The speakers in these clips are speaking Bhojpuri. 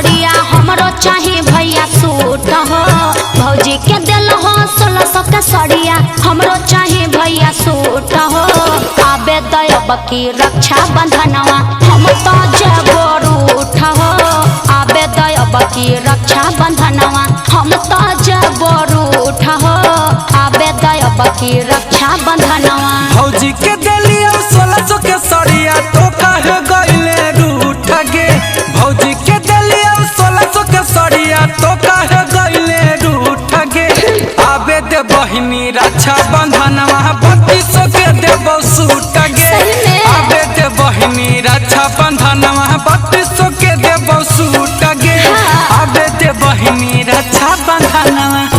सड़िया हमरो चाहे भैया सूट हो। भौजी के दिल हो 1600 के सड़िया हमरो चाहे भैया सूट हो। आबे दयब की रक्षा बंधनवा हम तो जेबो रूठ हो। आबे दयब की रक्षा बंधनवा हम तो जेबो रूठ हो। आबे दयब की रक्षा बंधनवा भौजी के दिलिया 1600 के सड़िया तो काहे गइले रूठ गे। भौजी के दिलिया 1600 के सड़िया तो काहे गइले रूठ गे। आबे दे बहिनी रक्षा बंधनवा 3200 के देबो सूट गे। आबे दे बहिनी रक्षा बंधनवा 3200 के देबो सूट गे। आबे दे बहिनी रक्षा बंधनवा।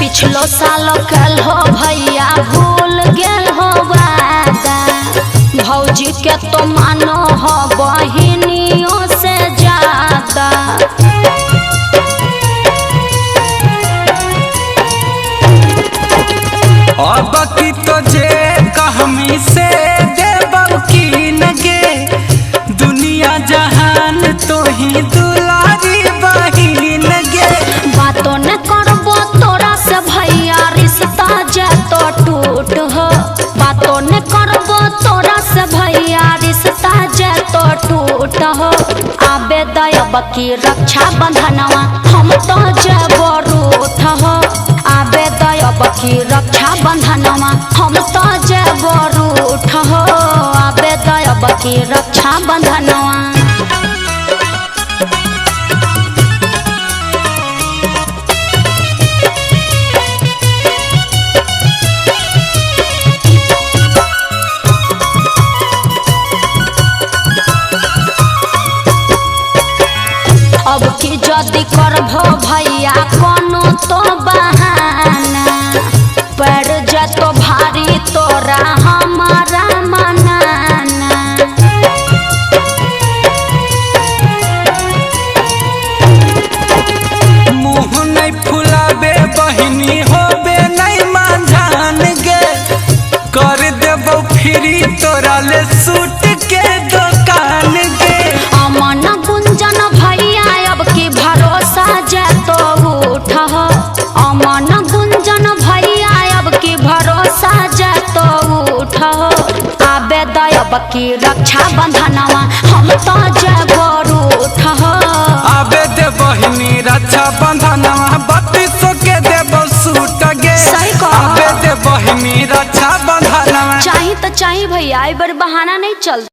पिछलो साल कल हो भैया भूल गेल हो वादा। भौजी के तो मानो हो बहिनियों से ज्यादा। अब की तो जे कहमी से देबौ की नगे। दुनिया जहान तो ही दुलारी बहिन गे। बातों न करबो तोरा से भैया रिश्ता जे तो टूट हो। बातों न करबो तोरा से भैया रिश्ता जे तो टूट हो। आबे दयब की रक्षा बंधनवा हम तो जेबो रूठ हो। आबे दयब की रक्षा बंधनवा हम तो जेबो रूठ हो। आबे दयब की रक्षा बंधनवा अब की जदी करबो भैया कोनो तो बहाना। पड़ जतो भारी तोरा हमारा मनाना। मुँह नहीं फुलाबे बहिनी होबे नहीं मांझान गे। कर देबो फ्री तोरा ले सूट के दुकान गे। अमन गुंजन भैया अब की भरोसा जे तो उठ हो। अमन गुंजन भैया अब की भरोसा जे तो उठ हो। आबे दयब की रक्षा बंधनवा हम तो जेबो रूठ हो। आबे दे बहिनी रक्षा बंधनवा 3200 के देबो सूट गे। सही कहा। आबे दे बहिनी रक्षा बंधनवा चाही तो चाही भैया, एक बार बहाना नहीं चल।